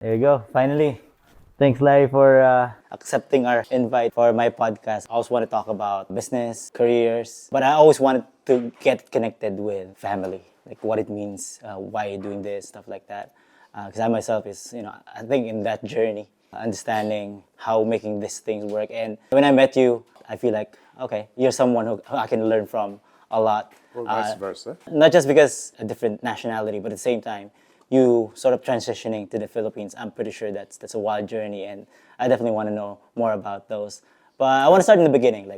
There you go. Finally. Thanks, Larry, for accepting our invite for my podcast. I always want to talk about business, careers, but I always wanted to get connected with family, like what it means, why you're doing this, stuff like that. Because I myself is, I think in that journey, understanding how making these things work. And when I met you, I feel like, okay, you're someone who I can learn from a lot. Or vice versa. Not just because a different nationality, but at the same time, you sort of transitioning to the Philippines. I'm pretty sure that's a wild journey, and I definitely want to know more about those. But I want to start in the beginning,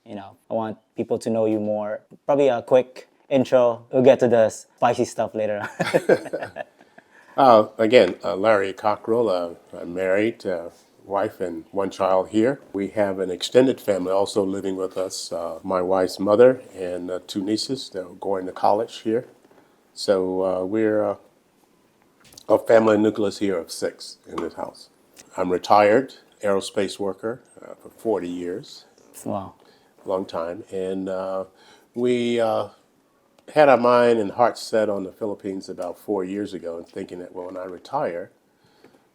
I want people to know you more. Probably a quick intro. We'll get to the spicy stuff later on. Larry Cockrell. I'm married, wife and one child here. We have an extended family also living with us. My wife's mother and two nieces that are going to college here. So we're a family nucleus here of six in this house. I'm retired aerospace worker for 40 years, Wow. long time, and we had our mind and heart set on the Philippines about 4 years ago, and thinking that when I retire,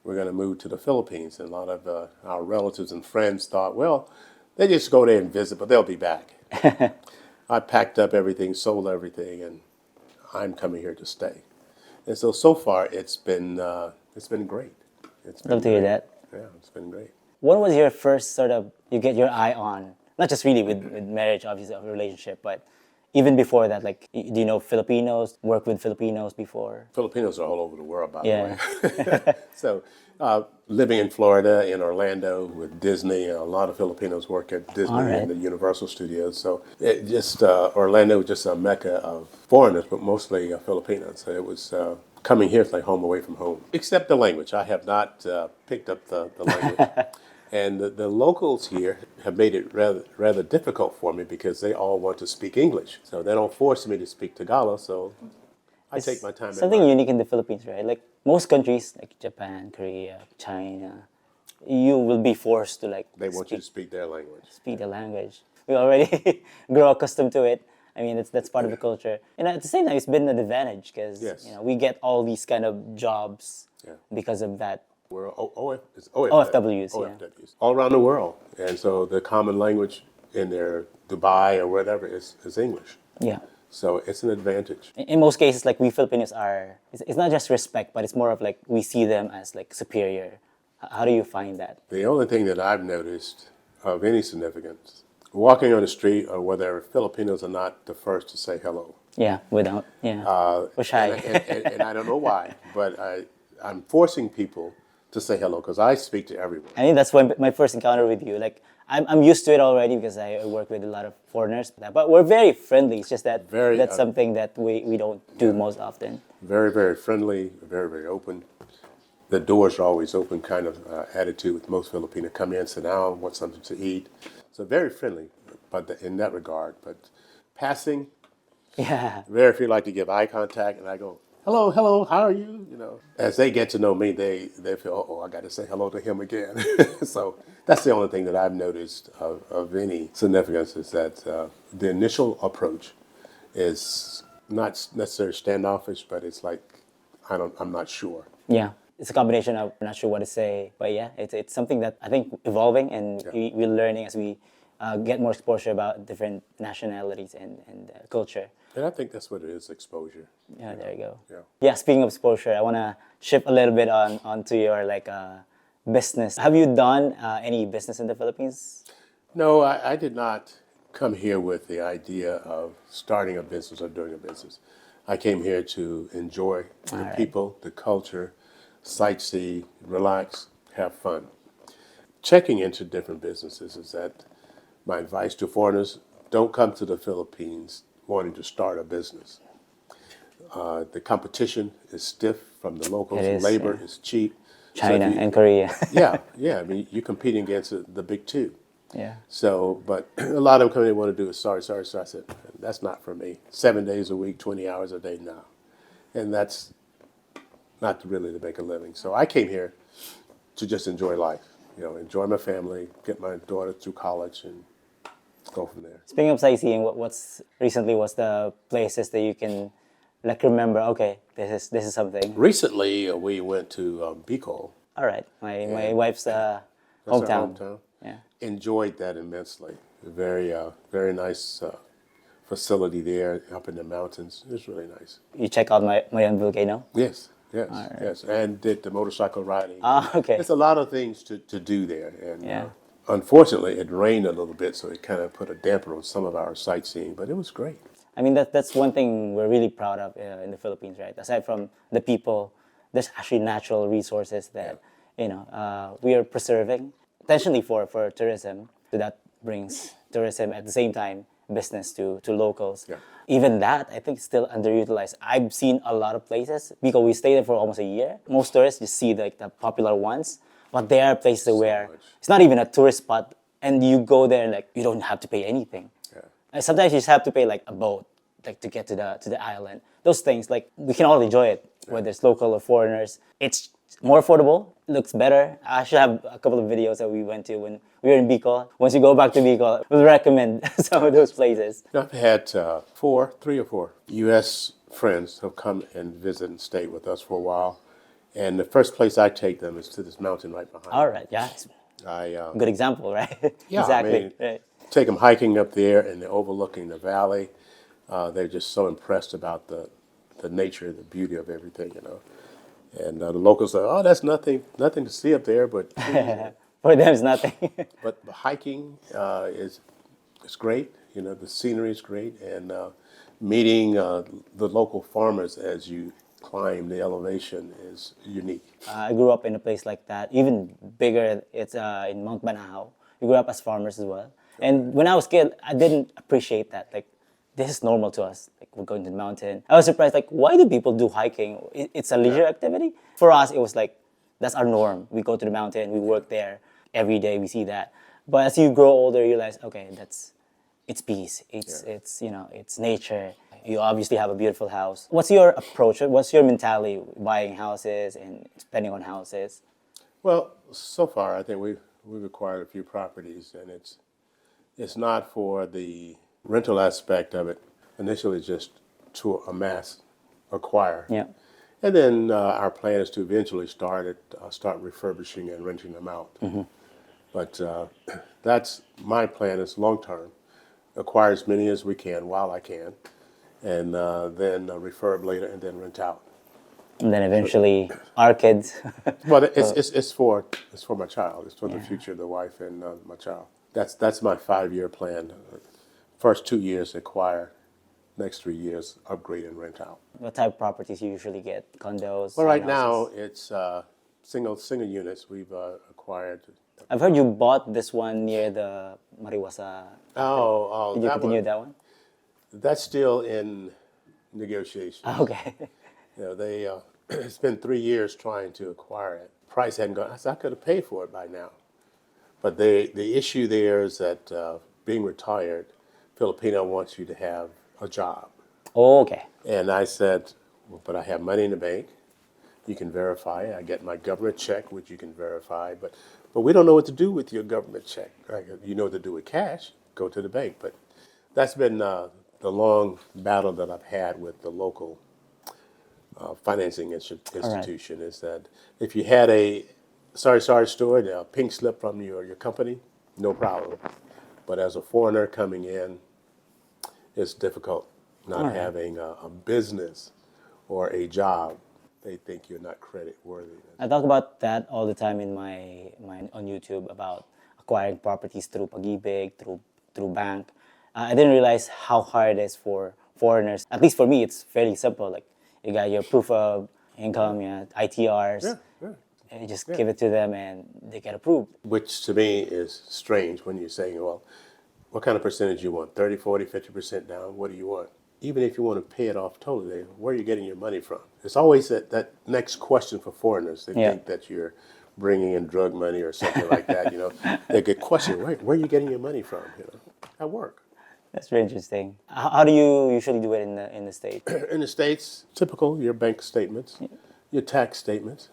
we're going to move to the Philippines. And a lot of our relatives and friends thought, well, they just go there and visit, but they'll be back. I packed up everything, sold everything, and I'm coming here to stay. And so far it's been great. It's been Love to hear great. that. Yeah, it's been great. What was your first sort of, you get your eye on, not just really with marriage, obviously, a relationship, but even before that, like, do you know Filipinos, work with Filipinos before? Filipinos are all over the world, by Yeah. the way. So, living in Florida, in Orlando with Disney, a lot of Filipinos work at Disney All right. and the Universal Studios. So, Orlando was just a mecca of foreigners, but mostly Filipinos. So it was coming here is like home away from home, except the language. I have not picked up the language. And the locals here have made it rather difficult for me because they all want to speak English. So they don't force me to speak Tagalog. So I take my time. And Something learn. unique in the Philippines, right? Like most countries, like Japan, Korea, China, you will be forced to like They want you to speak their language. speak the language. We already grow accustomed to it. I mean, that's part of the culture. And at the same time, it's been an advantage because Yes. we get all these kind of jobs Yeah. because of that. We're OFWs, yeah. OFWs all around the world, and so the common language in their Dubai or whatever is English. Yeah. So it's an advantage. In most cases, like we Filipinos are, it's not just respect, but it's more of like we see them as like superior. How do you find that? The only thing that I've noticed of any significance, walking on the street or whether Filipinos are not the first to say hello. Yeah, without, yeah. We're And, shy. and I don't know why, but I'm forcing people to say hello because I speak to everyone. I think that's when my first encounter with you. Like I'm used to it already because I work with a lot of foreigners. But we're very friendly. It's just that Very, that's something that we don't do most often. Very, very friendly, very, very open. The doors are always open kind of attitude with most Filipinos. Come in, sit down, want something to eat. So very friendly, but in that regard. But passing, Yeah. very few like to give eye contact, and I go, hello, hello, how are you? As they get to know me, they feel, oh, I got to say hello to him again. So that's the only thing that I've noticed of any significance is that the initial approach is not necessarily standoffish, but it's like I'm not sure. Yeah. It's a combination of not sure what to say, but yeah, it's something that I think evolving and we're learning as we get more exposure about different nationalities and culture. And I think that's what it is, exposure. Yeah, there you go. Yeah. Yeah, speaking of exposure, I want to shift a little bit onto your like business. Have you done any business in the Philippines? No, I did not come here with the idea of starting a business or doing a business. I came here to enjoy the people, the culture, sightsee, relax, have fun. Checking into different businesses is that my advice to foreigners, don't come to the Philippines wanting to start a business. The competition is stiff from the locals. It is, Labor yeah. is cheap. So China if you- and Korea. yeah. I mean, you're competing against the big two. Yeah. So, but a lot of them come in and want to do it. Sorry. So I said, that's not for me. 7 days a week, 20 hours a day now. And that's not really to make a living. So I came here to just enjoy life, enjoy my family, get my daughter through college and go from there. Speaking of sightseeing, what's the places that you can like remember? Okay, this is something. Recently, we went to Bicol. All right. My And wife's that's our hometown. hometown. Yeah. Enjoyed that immensely. Very nice facility there up in the mountains. It's really nice. You check out my own volcano. Yes, All right. yes. And did the motorcycle riding. Ah, okay. There's a lot of things to do there. And Yeah. unfortunately, it rained a little bit, so it kind of put a damper on some of our sightseeing, but it was great. I mean, that's one thing we're really proud of in the Philippines, right? Aside from the people, there's actually natural resources that we are preserving intentionally for tourism. So that brings tourism at the same time business to locals. Yeah. Even that, I think, is still underutilized. I've seen a lot of places because we stayed there for almost a year. Most tourists just see like the popular ones, but there are places where much. it's not even a tourist spot, and you go there and like you don't have to pay anything. Yeah. And sometimes you just have to pay like a boat, like to get to the island. Those things, like we can all enjoy it, whether it's local or foreigners. It's more affordable, looks better. I actually have a couple of videos that we went to when we were in Bicol. Once you go back to Bicol, we'll recommend some of those places. I've had three or four U.S. friends have come and visit and stay with us for a while. And the first place I take them is to this mountain right behind. All right, yeah, it's I good example, right? Yeah, exactly. I mean, Right. take them hiking up there and they're overlooking the valley. They're just so impressed about the nature, the beauty of everything, And the locals say, "Oh, that's nothing to see up there." But For them, it's nothing. but hiking is great. The scenery is great, and meeting the local farmers as you climb the elevation is unique. I grew up in a place like that, even bigger. It's in Mount Banahaw. We grew up as farmers as well. And when I was a kid, I didn't appreciate that. Like, this is normal to us. Like, we're going to the mountain. I was surprised, like, why do people do hiking? It's a leisure activity. For us, it was like, that's our norm. We go to the mountain, we work there. Every day we see that. But as you grow older, you realize, okay, it's peace. It's nature. You obviously have a beautiful house. What's your approach? What's your mentality buying houses and spending on houses? Well, so far I think we've acquired a few properties, and it's not for the rental aspect of it. Initially, just to acquire. Yeah. And then our plan is to eventually start refurbishing and renting them out. But that's my plan. Is long term, acquire as many as we can while I can, and then refurb later and then rent out. And then eventually, our kids. Well, it's for my child. It's for the future of the wife and my child. That's my 5-year plan. First 2 years acquire, next 3 years upgrade and rent out. What type of properties you usually get? Condos? Well, right townhouses? now it's single units we've acquired. I've heard you bought this one near the Mariwasa. Oh, Did you that continue one. that one? That's still in negotiation. Okay. They it's been 3 years trying to acquire it. Price hadn't gone. I said I could have paid for it by now. But the issue there is that being retired, Filipino wants you to have a job. Oh, okay. And I said, well, but I have money in the bank. You can verify. I get my government check, which you can verify. But we don't know what to do with your government check. You know what to do with cash. Go to the bank. But that's been the long battle that I've had with the local financing institution. Is that if you had a sorry store, a pink slip from your company, no problem. But as a foreigner coming in, it's difficult not having a business or a job. They think you're not credit worthy. I talk about that all the time in my on YouTube about acquiring properties through pag-ibig, through bank. I didn't realize how hard it is for foreigners. At least for me, it's fairly simple. Like you got your proof of income, ITRs. Yeah. And you just give it to them and they get approved. Which to me is strange when you're saying, well, what kind of percentage you want? 30, 40, 50% down? What do you want? Even if you want to pay it off totally, where are you getting your money from? It's always that next question for foreigners. They think that you're bringing in drug money or something like that. They get questioned, where are you getting your money from? At work. That's very interesting. How do you usually do it in the States? In the States, typical, your bank statements, your tax statements,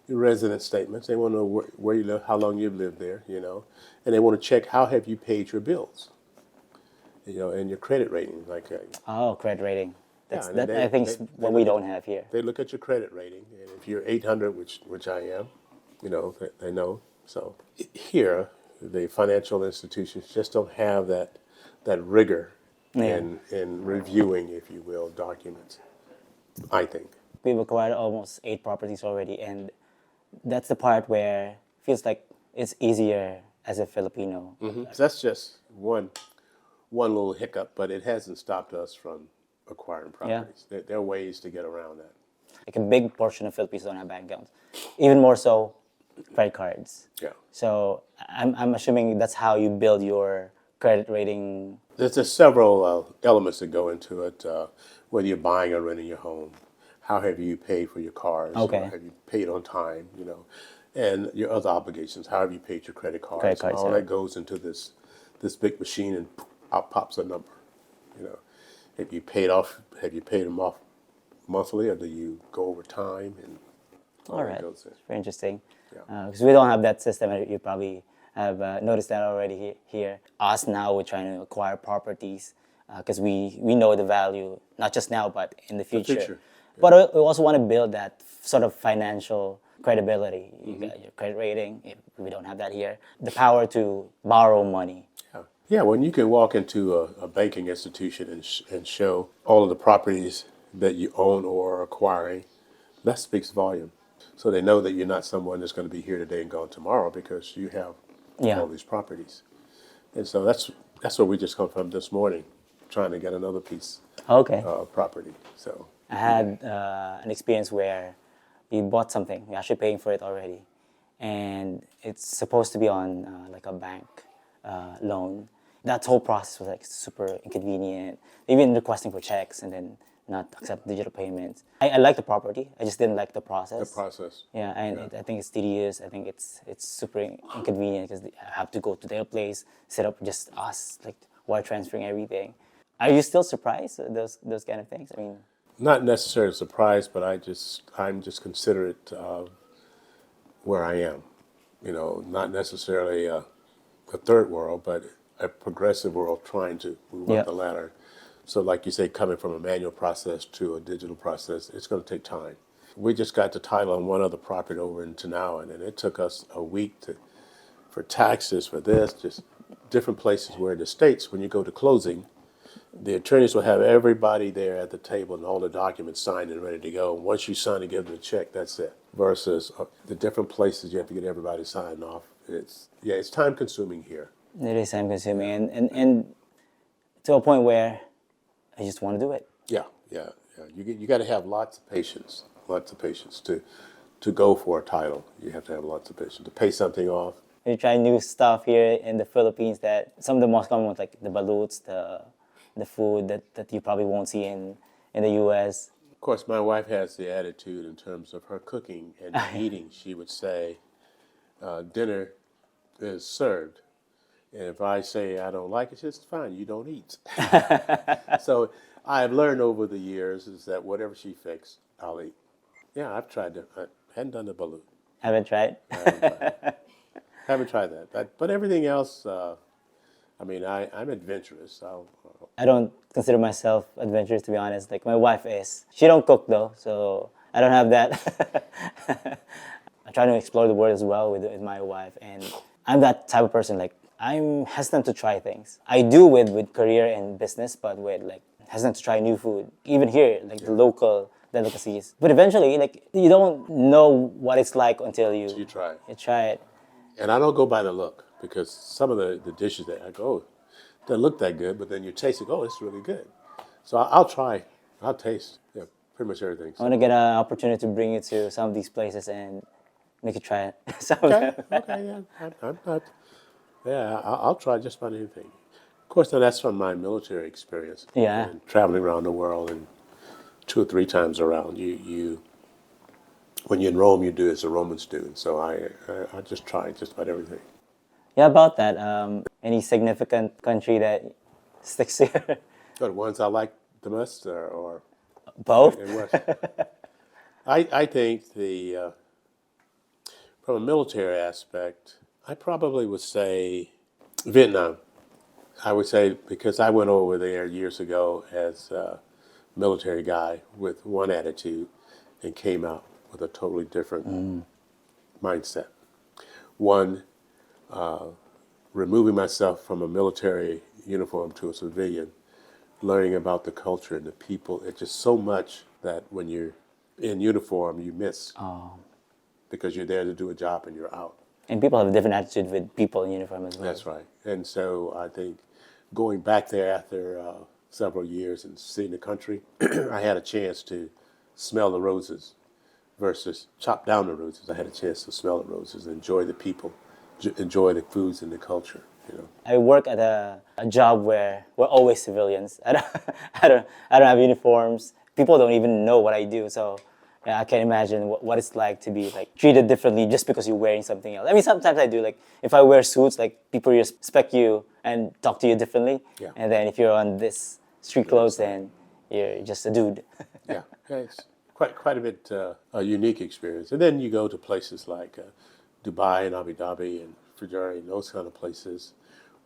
your resident statements. They want to know where you live, how long you've lived there, and they want to check how have you paid your bills, and your credit rating. Like Credit rating. That's, and I think is what we don't have here. They look at your credit rating, and if you're 800, which I am, They know. So here, the financial institutions just don't have that rigor Yeah. in reviewing, if you will, documents. I think. We've acquired almost 8 properties already, and that's the part where it feels like it's easier as a Filipino. So that's just one little hiccup, but it hasn't stopped us from acquiring Yeah. properties. There are ways to get around that. Like a big portion of Filipinos don't have bank accounts. Even more so, credit cards. Yeah. So I'm assuming that's how you build your credit rating. There's several elements that go into it, whether you're buying or renting your home. How have you paid for your cars? Okay. Have you paid on time? And your other obligations. How have you paid your credit cards? Credit cards, All yeah. that goes into this big machine, and out pops a number. You know, have you paid them off monthly, or do you go over time? And All right. that goes in. It's very interesting. Yeah. Because we don't have that system, and you probably have noticed that already here. Us now, we're trying to acquire properties because we know the value, not just now, but in the future. future, But we also want to build that sort of financial credibility. You got your credit rating. If we don't have that here. The power to borrow money. Yeah, when you can walk into a banking institution and show all of the properties that you own or are acquiring, that speaks volume. So they know that you're not someone that's going to be here today and gone tomorrow because you have Yeah. all these properties. And so that's where we just come from this morning, trying to get another piece Okay. of property. So I had an experience where we bought something. We're actually paying for it already, and it's supposed to be on like a bank loan. That whole process was like super inconvenient. Even requesting for checks and then not accept digital payments. I like the property. I just didn't like the process. the process. Yeah, and I think it's tedious. I think it's super inconvenient because I have to go to their place, set up just us, like wire transferring everything. Are you still surprised at those kind of things? I mean, Not necessarily surprised, but I'm just considerate of where I am. Not necessarily a third world, but a progressive world trying to move Yeah. up the ladder. So, like you say, coming from a manual process to a digital process, it's going to take time. We just got the title on one other property over in Tanawan, and it took us a week for taxes, for this, just different places where in the States, when you go to closing, the attorneys will have everybody there at the table and all the documents signed and ready to go. And once you sign and give them a check, that's it. Versus the different places you have to get everybody signed off. It's time consuming here. it is time consuming, and to a point where I just want to do it. Yeah. You got to have lots of patience to go for a title. You have to have lots of patience to pay something off. We try new stuff here in the Philippines that some of the most common ones like the ballots, the food that you probably won't see in the U.S. Of course, my wife has the attitude in terms of her cooking and eating. She would say, dinner is served. And if I say I don't like it, it's fine, you don't eat. So I've learned over the years is that whatever she fixed, I'll eat. Yeah, I've tried to. I hadn't done the balut. Haven't tried. Haven't tried that. But everything else, I'm adventurous. I don't consider myself adventurous, to be honest. Like my wife is. She don't cook though, so I don't have that. I try to explore the world as well with my wife, and I'm that type of person. Like I'm hesitant to try things. I do with career and business, but with like hesitant to try new food. Even here, like the local delicacies. But eventually, like you don't know what it's like until You try it. you try it. And I don't go by the look because some of the dishes that I go, oh, doesn't look that good, but then you taste it, oh, it's really good. So I'll try, I'll taste, pretty much everything. I want to get an opportunity to bring you to some of these places and make you try it. Some of Okay, them. okay, yeah. I'm not, I'll try just about anything. Of course, now that's from my military experience. Yeah. And traveling around the world and 2 or 3 times around. You when you're in Rome, you do as the Romans do. And so I just try just about everything. Yeah, about that. Any significant country that sticks to your But ones I like the most or both? and what? I think from a military aspect, I probably would say Vietnam. I would say because I went over there years ago as a military guy with one attitude and came out with a totally different mindset. One, removing myself from a military uniform to a civilian, learning about the culture and the people. It's just so much that when you're in uniform, you miss because you're there to do a job and you're out. And people have a different attitude with people in uniform as well. That's right. And so I think going back there after several years and seeing the country, I had a chance to smell the roses versus chop down the roses. I had a chance to smell the roses, enjoy the people, enjoy the foods and the culture. You know. I work at a job where we're always civilians. I don't have uniforms. People don't even know what I do. So yeah, I can imagine what it's like to be like treated differently just because you're wearing something else. I mean, sometimes I do. Like if I wear suits, like people respect you and talk to you differently. Yeah. And then if you're on this street clothes, then you're just a dude. Yeah, it's quite a bit a unique experience. And then you go to places like Dubai and Abu Dhabi and Fujairah and those kind of places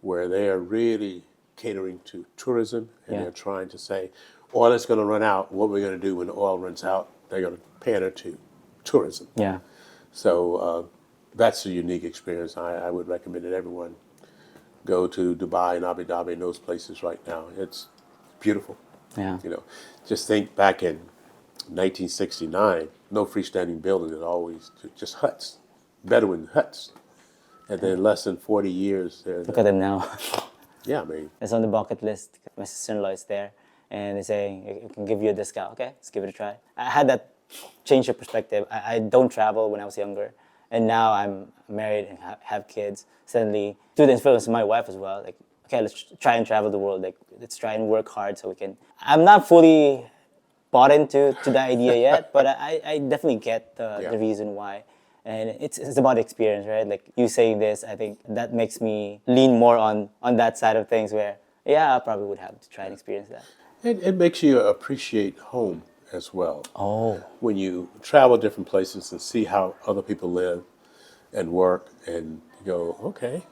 where they are really catering to tourism and Yeah. they're trying to say, oil is going to run out. What we're going to do when the oil runs out, they're going to pander to tourism. Yeah. So that's a unique experience. I would recommend that everyone go to Dubai and Abu Dhabi and those places right now. It's beautiful. Yeah. You know, just think back in 1969, no freestanding building at always, just huts, Bedouin huts. And then less than 40 years, they're Look at them now. yeah, I mean, It's on the bucket list. My sister-in-law is there, and they're saying it can give you a discount. Okay, let's give it a try. I had that change of perspective. I don't travel when I was younger, and now I'm married and have kids. Suddenly, through the influence of my wife as well, like okay, let's try and travel the world. Like let's try and work hard so we can. I'm not fully bought into the idea yet, but I definitely get the reason why. And it's about experience, right? Like you saying this, I think that makes me lean more on that side of things where, yeah, I probably would have to try and experience that. it makes you appreciate home as well. Oh. When you travel different places and see how other people live and work, and you go, okay,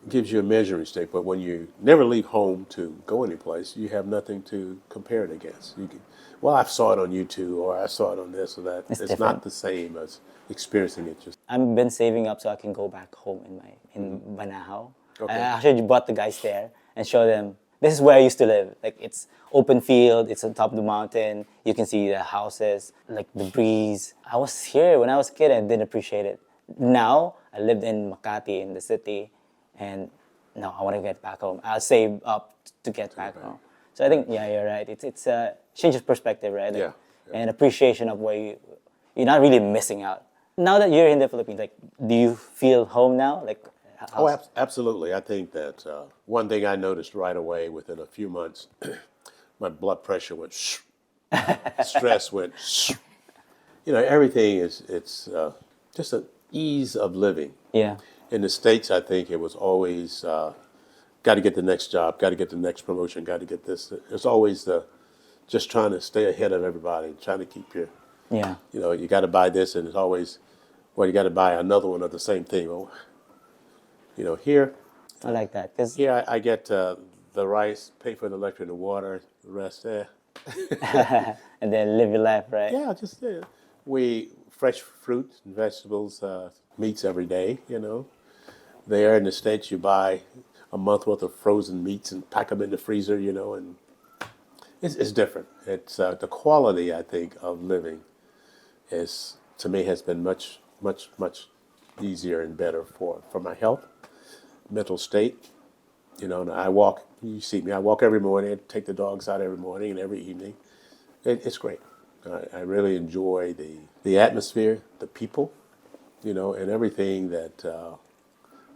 it gives you a measuring stick. But when you never leave home to go anyplace, you have nothing to compare it against. You can, well, I saw it on YouTube, or I saw it on this or that. It's It's different. not the same as experiencing it. Just I've been saving up so I can go back home in Banahaw. Okay. I actually brought the guys there and show them this is where I used to live. Like it's open field, it's on top of the mountain. You can see the houses, like the breeze. I was here when I was a kid and didn't appreciate it. Now I lived in Makati in the city, and now I want to get back home. I'll save up to get back home. So I think yeah, you're right. It's a change of perspective, right? Like, Yeah. And appreciation of where you're not really missing out. Now that you're in the Philippines, like, do you feel home now? Like, Oh, absolutely. I think that one thing I noticed right away within a few months, my blood pressure went, stress went, you know, everything it's just an ease of living. yeah, In the States, I think it was always got to get the next job, got to get the next promotion, got to get this. It's always just trying to stay ahead of everybody, trying to keep your, yeah, you know, you got to buy this, and it's always, well, you got to buy another one of the same thing. Well, you know, here I like that because I get the rice, pay for the electric and the water, the rest there. and then live your life, right? Yeah, just we fresh fruits and vegetables, meats every day. You know, there in the States, you buy a month worth of frozen meats and pack them in the freezer. You know, and it's different. It's the quality I think of living is to me has been much easier and better for my health, mental state. You know, and I walk. You see me. I walk every morning. Take the dogs out every morning and every evening. It's great. I really enjoy the atmosphere, the people, you know, and everything that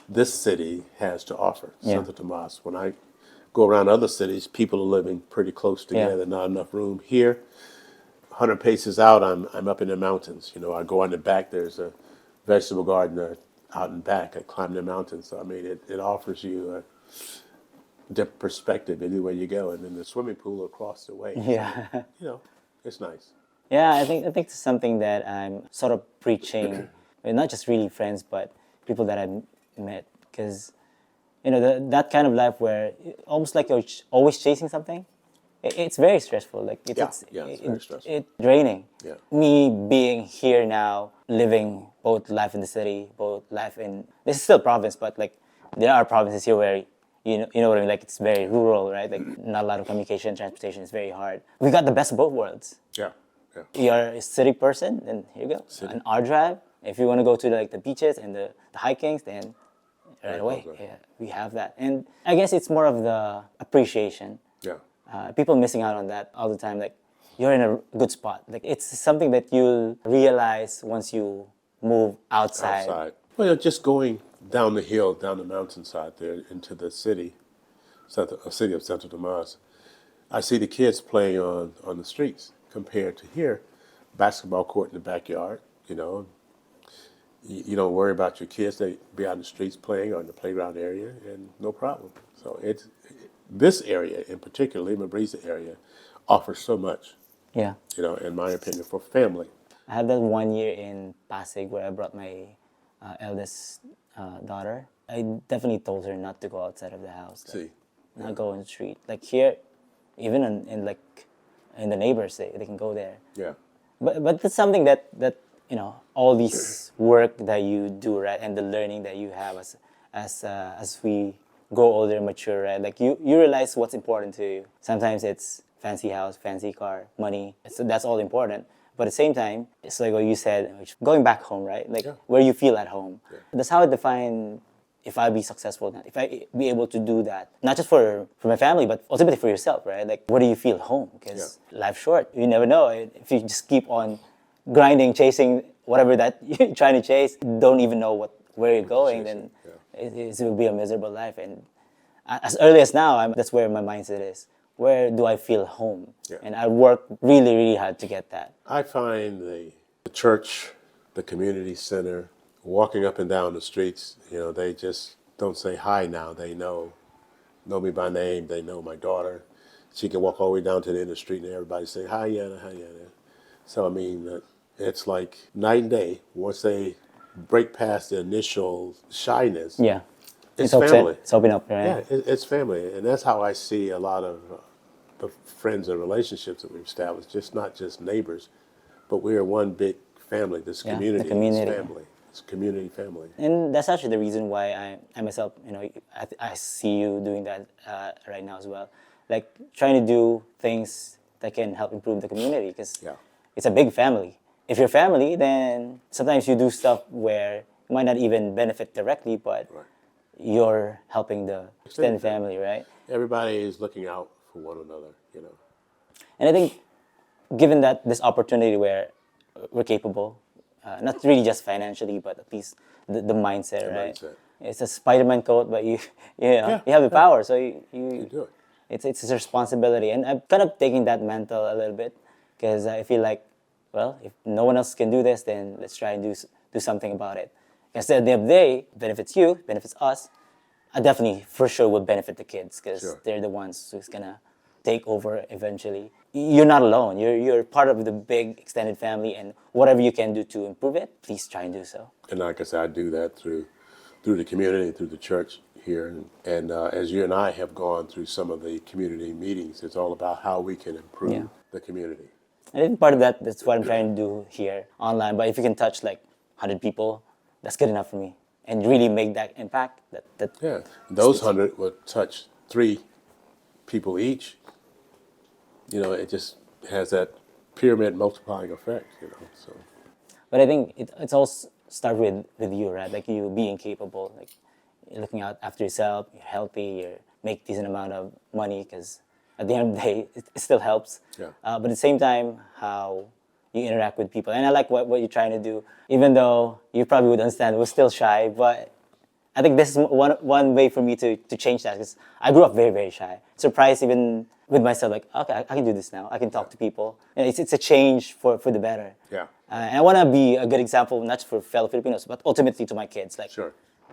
this city has to offer. Yeah. Santo Tomas. When I go around other cities, people are living pretty close together. Not enough room here. 100 paces out, I'm up in the mountains. You know, I go on the back. There's a vegetable garden out in back. I climb the mountains. So I mean, it offers you a different perspective anywhere you go, and then the swimming pool across the way. Yeah. So, you know, it's nice. Yeah, I think it's something that I'm sort of preaching, and not just really friends, but people that I've met, because you know that kind of life where almost like you're always chasing something, it's very stressful. Like It's very stressful. it's draining. Yeah. Me being here now, living both life in the city, both life in this is still province, but like there are provinces here where you know what I mean. Like it's very rural, right? Like not a lot of communication, transportation is very hard. We got the best of both worlds. Yeah. Yeah. You're a city person, then here you go. City. An hour drive. If you want to go to like the beaches and the hikings, then right away, close by. yeah, we have that. And I guess it's more of the appreciation. Yeah. People missing out on that all the time. Like you're in a good spot. Like it's something that you'll realize once you move outside. Well, just going down the hill, down the mountainside there into the city, a city of Santo Tomas, I see the kids playing on the streets compared to here, basketball court in the backyard, you know. You don't worry about your kids. They be out in the streets playing or in the playground area and no problem. So this area in particular, Lima Brisa area, offers so much, Yeah. you know, in my opinion, for family. I had that 1 year in Pasig where I brought my eldest daughter. I definitely told her not to go outside of the house. Like, See, not go in the street. Like here, even in the neighbors, they can go there. yeah, But that's something that you know, all these work that you do, right, and the learning that you have as we grow older and mature, right, like you realize what's important to you. Sometimes it's fancy house, fancy car, money. So that's all important. But at the same time, it's like what you said, going back home, right? Like where you feel at home. Yeah. That's how I define if I be successful, if I be able to do that, not just for my family, but ultimately for yourself, right? Like where do you feel home? Because life's short. You never know. If you just keep on grinding, chasing whatever that you're trying to chase, don't even know where you're going, then it will be a miserable life. And as early as now, that's where my mindset is. Where do I feel home? Yeah. And I work really, really hard to get that. I find the church, the community center, walking up and down the streets, you know, they just don't say hi now. They know me by name. They know my daughter. She can walk all the way down to the end of the street and everybody say, hi, Yana, hi, Yana. So, I mean, it's like night and day. Once they break past the initial shyness, Yeah. it's family. It's open up, right? Yeah, it's family. And that's how I see a lot of the friends and relationships that we've established, not just neighbors, but we are one big family. This Yeah, the community, community. this family. It's community family. And that's actually the reason why I myself, you know, I see you doing that right now as well. Like trying to do things that can help improve the community because it's a big family. If you're family, then sometimes you do stuff where you might not even benefit directly, but you're helping the extended family, right? Everybody is looking out for one another, you know. And I think given that this opportunity where we're capable, not really just financially, but at least the mindset, right? Mindset. It's a Spider-Man coat, but you have the power, so you do it. It's a responsibility, and I'm kind of taking that mantle a little bit because I feel like, well, if no one else can do this, then let's try and do something about it. Because at the end of the day, benefits you, benefits us. I definitely, for sure, will benefit the kids because they're the ones who's gonna take over eventually. You're not alone. You're part of the big extended family, and whatever you can do to improve it, please try and do so. And like I said, I do that through the community, through the church here. And as you and I have gone through some of the community meetings, it's all about how we can improve the community. I think part of that's what I'm trying to do here online. But if you can touch like 100 people, that's good enough for me. And really make that impact. Those 100 would touch 3 people each. You know, it just has that pyramid multiplying effect, you know. So, but I think it's all start with you, right? Like you being capable, like you're looking out after yourself, you're healthy, you make decent amount of money because at the end of the day, it still helps. But at the same time, how you interact with people. And I like what you're trying to do, even though you probably would understand we're still shy, but I think this is one way for me to change that because I grew up very, very shy. Surprised even with myself, like, okay, I can do this now. I can talk to people. And it's a change for the better. And I want to be a good example, not just for fellow Filipinos, but ultimately to my kids. Like,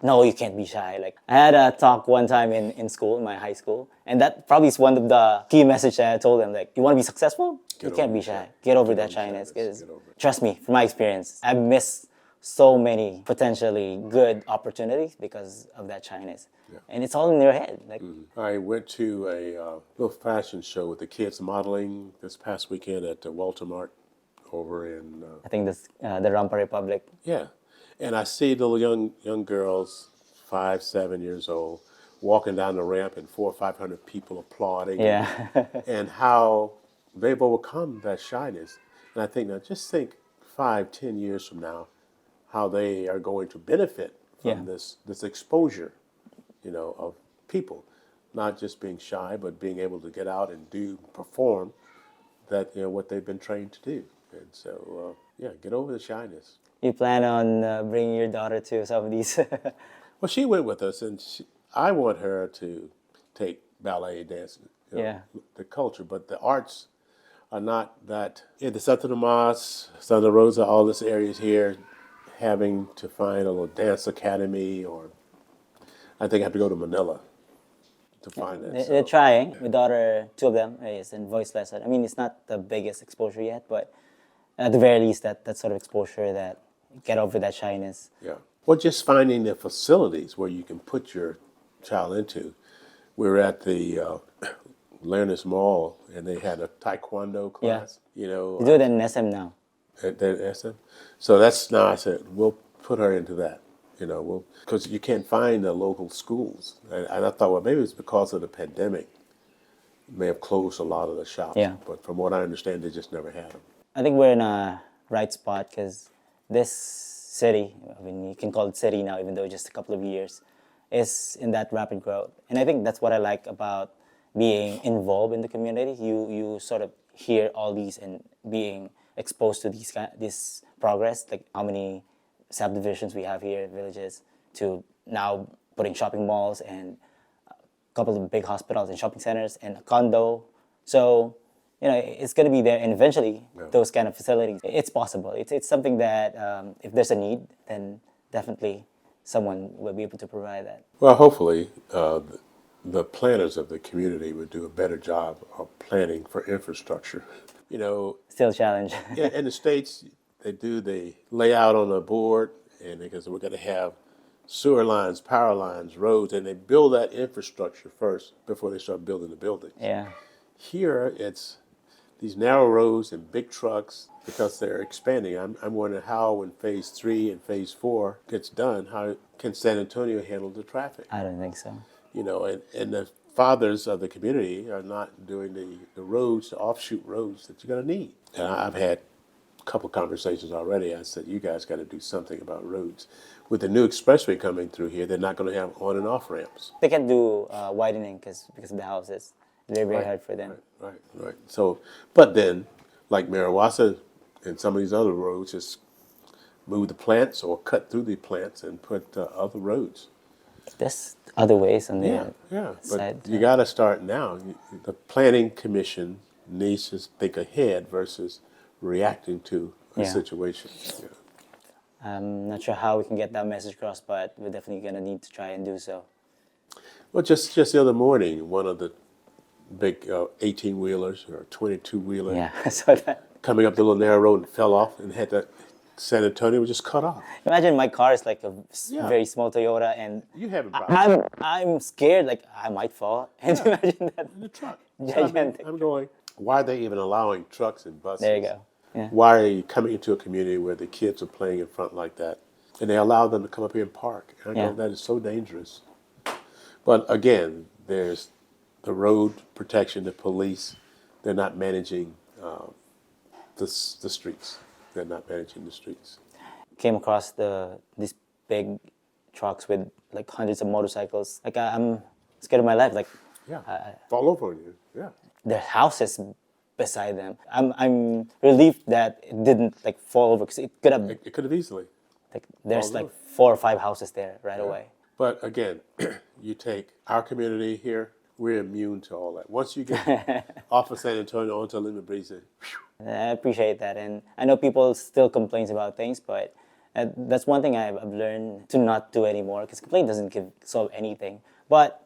no, you can't be shy. Like, I had a talk one time in school, in my high school, and that probably is one of the key messages that I told them. Like, you want to be successful? You can't be shy. Get over that shyness. Because trust me, from my experience, I've missed so many potentially good opportunities because of that shyness. And it's all in your head. Like, I went to a little fashion show with the kids modeling this past weekend at the Walter Mart over in I think this the Rampa Republic. yeah, and I see little young girls, 5, 7 years old, walking down the ramp and 400 or 500 people applauding. Yeah. And how they've overcome that shyness. And I think now, just think 5, 10 years from now, how they are going to benefit from Yeah. this exposure, of people, not just being shy, but being able to get out and perform that what they've been trained to do. And so, get over the shyness. You plan on bringing your daughter to some of these? Well, she went with us, and I want her to take ballet, dance, Yeah. the culture, but the arts are not that. In the Santa Tomas, Santa Rosa, all this areas here, having to find a little dance academy, or I think I have to go to Manila to find that. They're trying. My daughter, two of them, is in voice lesson. I mean, it's not the biggest exposure yet, but at the very least, that sort of exposure that get over that shyness. Yeah. Well, just finding the facilities where you can put your child into. We were at the Learners Mall, and they had a taekwondo class. You do it in SM now. At SM. So that's now I said we'll put her into that. Because you can't find the local schools, and I thought, well, maybe it's because of the pandemic. May have closed a lot of the shops. Yeah. But from what I understand, they just never had them. I think we're in a right spot because this city, I mean, you can call it city now, even though just a couple of years, is in that rapid growth. And I think that's what I like about being involved in the community. You sort of hear all these and being exposed to this progress, like how many subdivisions we have here, villages, to now putting shopping malls and a couple of big hospitals and shopping centers and a condo. So, it's going to be there, and eventually those kind of facilities, it's possible. It's something that if there's a need, then definitely someone will be able to provide that. Well, hopefully, the planners of the community would do a better job of planning for infrastructure. Still a challenge. Yeah, in the States, they lay out on a board, and because we're going to have sewer lines, power lines, roads, and they build that infrastructure first before they start building the buildings. Yeah. Here, it's these narrow roads and big trucks because they're expanding. I'm wondering how, when Phase 3 and Phase 4 gets done, how can San Antonio handle the traffic? I don't think so. And the fathers of the community are not doing the roads, the offshoot roads that you're going to need. And I've had a couple conversations already. I said, you guys got to do something about roads. With the new expressway coming through here, they're not going to have on and off ramps. They can't do widening because of the houses. Very hard for them. Right. So, but then, like Mariwasa and some of these other roads, just move the plants or cut through the plants and put other roads. There's other ways on the side. But you got to start now. The planning commission needs to think ahead versus reacting to a situation. Yeah. I'm not sure how we can get that message across, but we're definitely going to need to try and do so. Well, just the other morning, one of the big 18-wheelers or 22-wheeler Yeah, I saw that. coming up the little narrow road and fell off and had that San Antonio was just cut off. Imagine my car is like a very small Toyota, and You having problems I'm scared, like I might fall. And imagine that. in the truck. Gigantic. I'm going, why are they even allowing trucks and buses? There you go. Yeah. Why are you coming into a community where the kids are playing in front like that? And they allow them to come up here and park. And I go, that is so dangerous. But again, there's the road protection, the police. They're not managing the streets. They're not managing the streets. Came across these big trucks with like hundreds of motorcycles. Like I'm scared of my life. Like Fall over on you. Yeah. their houses beside them. I'm relieved that it didn't like fall over because it could have. It could have easily. Like there's fall like over. 4 or 5 houses there right away. But again, you take our community here, we're immune to all that. Once you get off of San Antonio onto Lima Breeze, I appreciate that, and I know people still complain about things, but that's one thing I've learned to not do anymore because complaint doesn't solve anything. But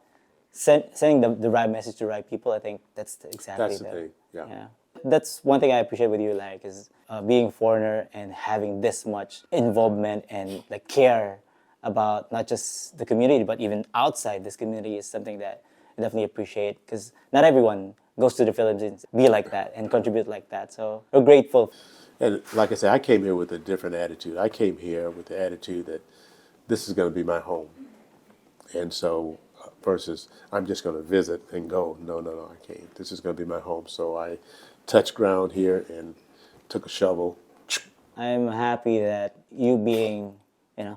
sending the right message to the right people, I think that's exactly that's the thing. Yeah. That's one thing I appreciate with you, like, is being a foreigner and having this much involvement and like care about not just the community but even outside this community is something that I definitely appreciate because not everyone goes to the Philippines be like that and contribute like that. So we're grateful. And like I said, I came here with a different attitude. I came here with the attitude that this is going to be my home. And so versus I'm just going to visit and go. No, no, no, I can't. This is going to be my home. So I touched ground here and took a shovel. I'm happy that you being,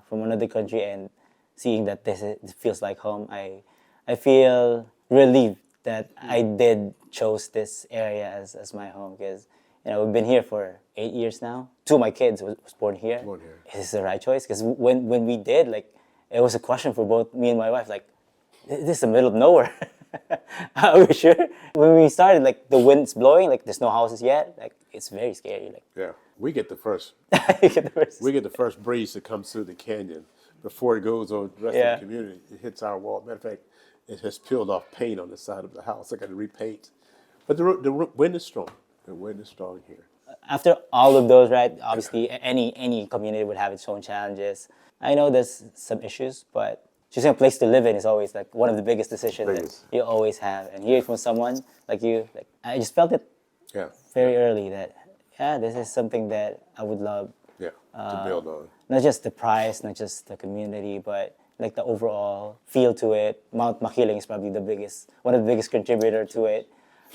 from another country and seeing that this feels like home. I feel relieved that I did chose this area as my home because we've been here for 8 years now. Two of my kids was born here. Born here. Is this the right choice? Because when we did, like, it was a question for both me and my wife. Like, this is the middle of nowhere. Are we sure? When we started, like, the wind's blowing. Like, there's no houses yet. Like, it's very scary. Like, Yeah, we get the first. you get the first. We get the first breeze that comes through the canyon before it goes on the rest of the community. It hits our wall. Matter of fact, it has peeled off paint on the side of the house. I got to repaint. But the wind is strong. The wind is strong here. After all of those, right? Obviously, any community would have its own challenges. I know there's some issues, but choosing a place to live in is always like one of the biggest decisions that you always have. And hearing from someone like you, like I just felt it very early that this is something that I would love. Yeah, to build on. Not just the price, not just the community, but like the overall feel to it. Mount Makiling is probably one of the biggest contributor to it.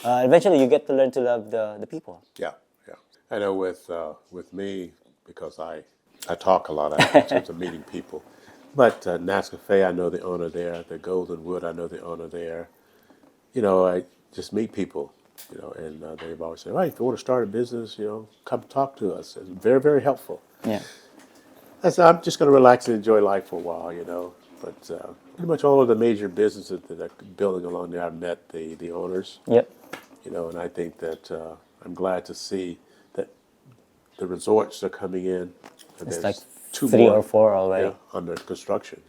Eventually, you get to learn to love the people. Yeah, yeah. I know with me, because I talk a lot in terms of meeting people. But Nescafe, I know the owner there. The Golden Wood, I know the owner there. I just meet people, and they've always said, "Right, if you want to start a business, come talk to us." It's very, very helpful. Yeah. I said, I'm just going to relax and enjoy life for a while. But pretty much all of the major businesses that are building along there, I've met the owners. Yep. And I think that I'm glad to see that the resorts are coming in. It's like 3 or 4 already. Under construction,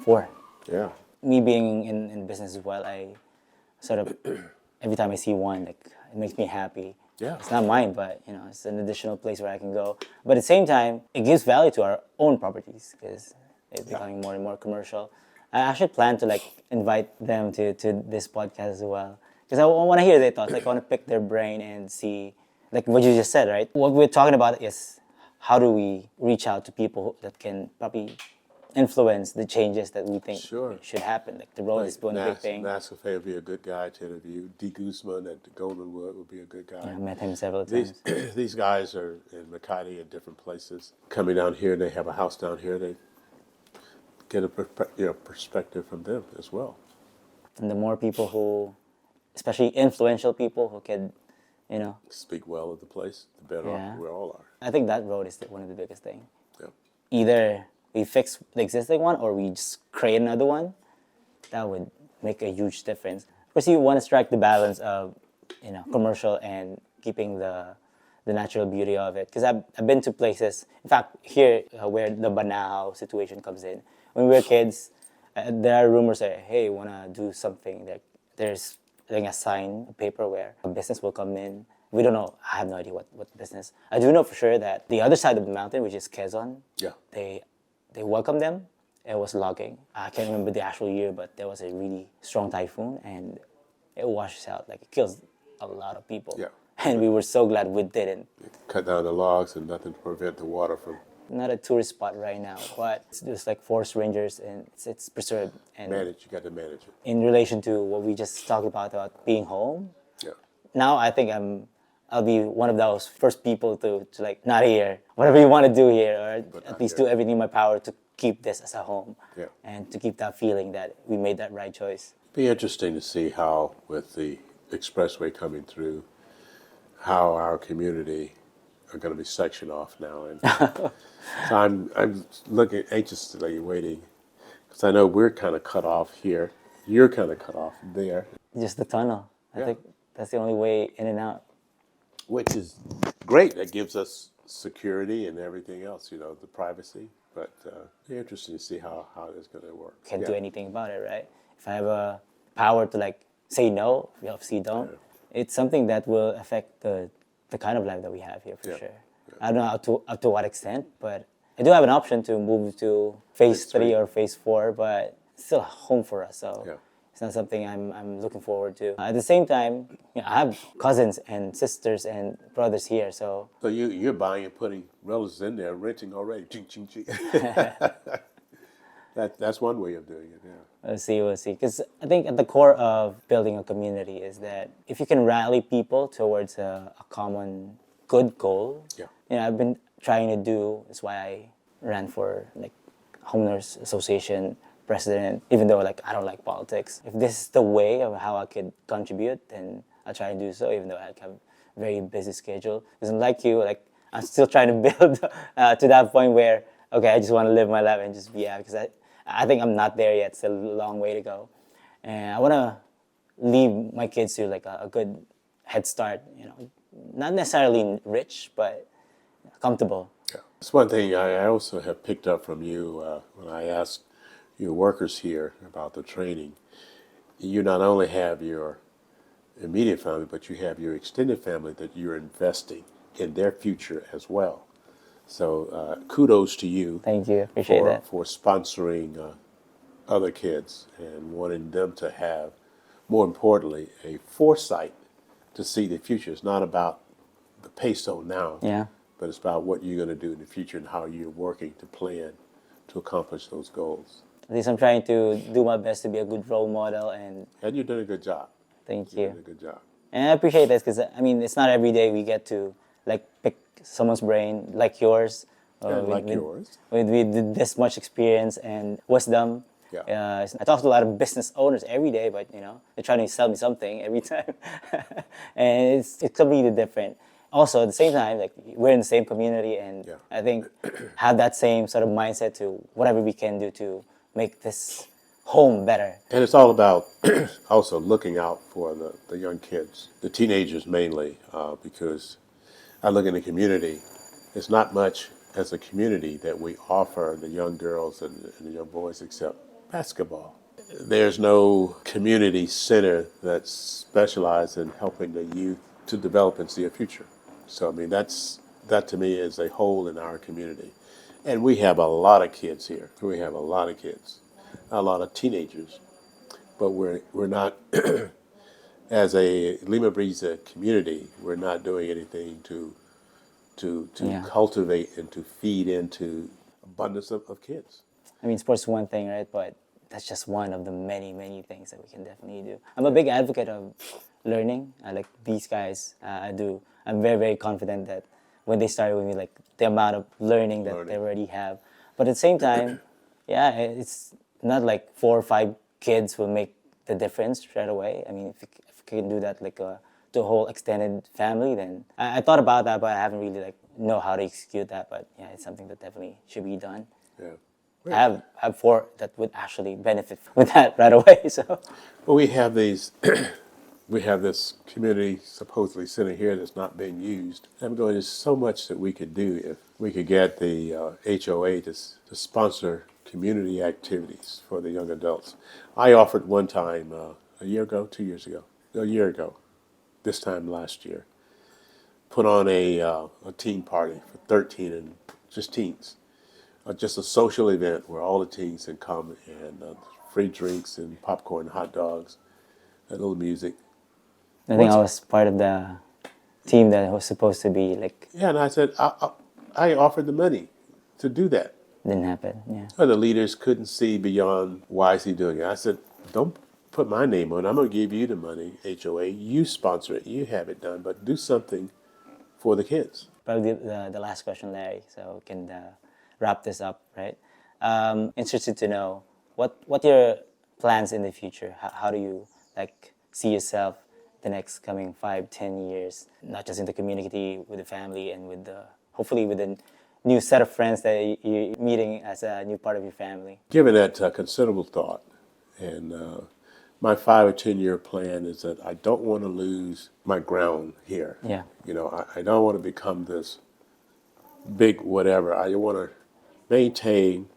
4. Yeah. Me being in business as well, I sort of, every time I see one, like, it makes me happy. Yeah. It's not mine, but, it's an additional place where I can go. But at the same time, it gives value to our own properties because it's becoming more and more commercial. I actually plan to, like, invite them to this podcast as well. Because I want to hear their thoughts. Like, I want to pick their brain and see, like what you just said, right? What we're talking about is how do we reach out to people that can probably influence the changes that we think should happen. Like the road is one big thing. Nescafe would be a good guy to interview. D. Guzman at the Golden Wood would be a good guy. Yeah, I met him several times. These guys are in Makati and different places. Coming down here, they have a house down here. They get a perspective from them as well. And the more people who, especially influential people who can, speak well of the place, the better off we all are. I think that road is one of the biggest things. Yeah. Either we fix the existing one or we just create another one. That would make a huge difference. Of course, you want to strike the balance of, commercial and keeping the natural beauty of it. Because I've been to places, in fact, here where the Banao situation comes in. When we were kids, there are rumors that, hey, you want to do something. There's like a sign, a paper where a business will come in. We don't know. I have no idea what business. I do know for sure that the other side of the mountain, which is Quezon, they welcomed them. It was logging. I can't remember the actual year, but there was a really strong typhoon and it washes out. Like, it kills a lot of people. Yeah. And we were so glad we didn't. Cut down the logs and nothing to prevent the water from... Not a tourist spot right now, but it's just like forest rangers and it's preserved. And you got to manage it. In relation to what we just talked about being home, now I think I'll be one of those first people to like, not here, whatever you want to do here, or at least do everything in my power to keep this as a home and to keep that feeling that we made that right choice. Be interesting to see how, with the expressway coming through, how our community are going to be sectioned off now. And so I'm looking anxiously waiting, because I know we're kind of cut off here. You're kind of cut off there. Just the tunnel. I think that's the only way in and out. Which is great. That gives us security and everything else, the privacy. But it's interesting to see how it's going to work. Can't do anything about it, right? If I have a power to like say no, we obviously don't. it's something that will affect the kind of life that we have here for Yeah. sure. I don't know up to what extent, but I do have an option to move to phase Phase 3 three. or phase 4, but it's still a home for us. So Yeah. it's not something I'm looking forward to. At the same time, I have cousins and sisters and brothers here, so So you're buying and putting relatives in there, renting already. Ching, ching, ching. That's one way of doing it. Yeah. we'll see. Because I think at the core of building a community is that if you can rally people towards a common good goal, Yeah. I've been trying to do. That's why I ran for like homeowners association president, even though like I don't like politics. If this is the way of how I could contribute, then I'll try and do so, even though I have a very busy schedule. Because like you, like I'm still trying to build to that point where okay, I just want to live my life and just be happy. Because I think I'm not there yet. Still a long way to go, and I want to leave my kids to like a good head start. Not necessarily rich, but comfortable. Yeah. That's one thing I also have picked up from you when I asked your workers here about the training. You not only have your immediate family, but you have your extended family that you're investing in their future as well. So kudos to you Thank you. Appreciate that. for sponsoring other kids and wanting them to have, more importantly, a foresight to see the future. It's not about the peso now, Yeah. but it's about what you're going to do in the future and how you're working to plan to accomplish those goals. At least I'm trying to do my best to be a good role model, and And you're doing a good job. thank You're you. doing a good job. And I appreciate this because I mean it's not every day we get to like pick someone's brain like yours, And with, like with, yours. with this much experience and wisdom. Yeah. I talk to a lot of business owners every day, but they're trying to sell me something every time, and it's completely different. Also, at the same time, like we're in the same community, and Yeah. I think have that same sort of mindset to whatever we can do to make this home better. And it's all about also looking out for the young kids, the teenagers mainly, because I look in the community, it's not much as a community that we offer the young girls and the young boys except basketball. There's no community center that's specialized in helping the youth to develop and see a future. So, I mean, that to me is a hole in our community. And we have a lot of kids here. We have a lot of kids, a lot of teenagers, but we're not, as a Lima Brisa community, we're not doing anything to Yeah. cultivate and to feed into abundance of kids. I mean, sports is one thing, right? But that's just one of the many, many things that we can definitely do. I'm a big advocate of learning. I like these guys. I do. I'm very, very confident that when they started with me, like the amount of learning that they already have. But at the same time, yeah, it's not like 4 or 5 kids will make the difference right away. I mean, if you can do that like to a whole extended family, then I thought about that, but I haven't really like know how to execute that. But yeah, it's something that definitely should be done. Yeah. I have 4 that would actually benefit with that right away. So Well, we have these. We have this community supposedly center here that's not being used. I'm going. There's so much that we could do if we could get the HOA to sponsor community activities for the young adults. I offered one time a year ago, 2 years ago, a year ago, this time last year, put on a teen party for 13 and just teens. Just a social event where all the teens can come and free drinks and popcorn, hot dogs, a little music. I think I was part of the team that was supposed to be like Yeah, and I said, I offered the money to do that. didn't happen. Yeah. Well, the leaders couldn't see beyond why is he doing it. I said, don't put my name on it. I'm going to give you the money, HOA. You sponsor it. You have it done. But do something for the kids. Probably the last question, Larry, so we can wrap this up, right? Interested to know what your plans in the future. How do you like see yourself the next coming 5-10 years, not just in the community, with the family, and with the hopefully with a new set of friends that you're meeting as a new part of your family. Given that considerable thought, and my 5 or 10 year plan is that I don't want to lose my ground here. Yeah. You know, I don't want to become this big whatever. I want to maintain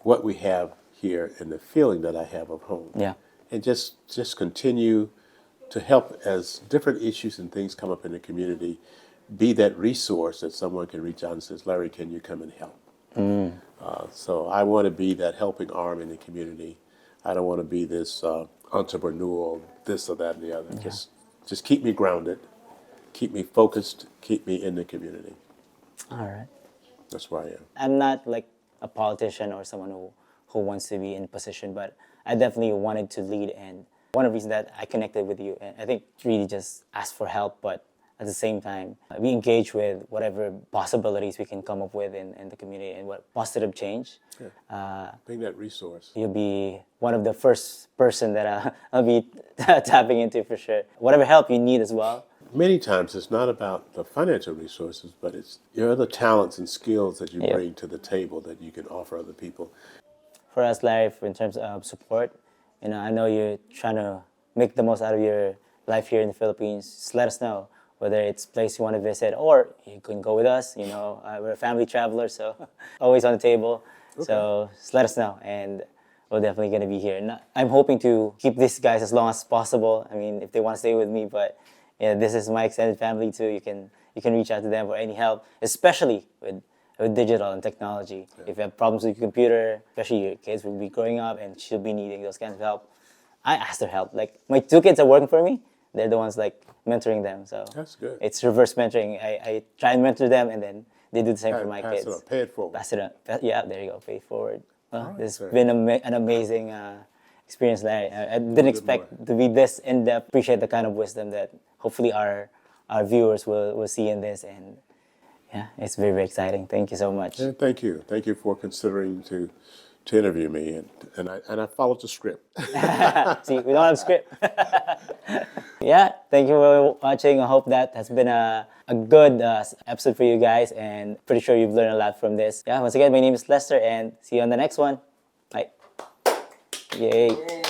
what we have here and the feeling that I have of home. Yeah. And just continue to help as different issues and things come up in the community, be that resource that someone can reach out and says, Larry, can you come and help? So I want to be that helping arm in the community. I don't want to be this entrepreneurial, this or that and the other. Yeah. Just keep me grounded, keep me focused, keep me in the community. All right. That's where I am. I'm not like a politician or someone who wants to be in position, but I definitely wanted to lead. And one of the reasons that I connected with you, and I think really just ask for help, but at the same time, we engage with whatever possibilities we can come up with in the community and what positive change. Being that resource. You'll be one of the first person that I'll be tapping into for sure. Whatever help you need as well. Many times it's not about the financial resources, but it's your other talents and skills that you Yeah. bring to the table that you can offer other people. For us, Larry, in terms of support, I know you're trying to make the most out of your life here in the Philippines. Just let us know whether it's a place you want to visit or you can go with us. We're a family traveler, so always on the table. So just let us know, and we're definitely going to be here. And I'm hoping to keep these guys as long as possible. I mean, if they want to stay with me, but this is my extended family too. You can reach out to them for any help, especially with digital and technology. Yeah. If you have problems with your computer, especially your kids will be growing up and should be needing those kinds of help, I ask their help. Like my 2 kids are working for me. They're the ones like mentoring them. So that's good. It's reverse mentoring. I try and mentor them, and then they do the same for my kids. Pass it on. Pay it forward. Pass it on. Yeah, there you go. Pay it forward. Well, Right, this has been an amazing experience, Larry. I didn't expect more. to be this in-depth. Appreciate the kind of wisdom that hopefully our viewers will see in this, and yeah, it's very, very exciting. Thank you so much. And thank you. Thank you for considering to interview me, and I followed the script. See, we don't have a script. Yeah, thank you for watching. I hope that has been a good episode for you guys, and pretty sure you've learned a lot from this. Yeah, once again, my name is Lester, and see you on the next one. Bye. Yay.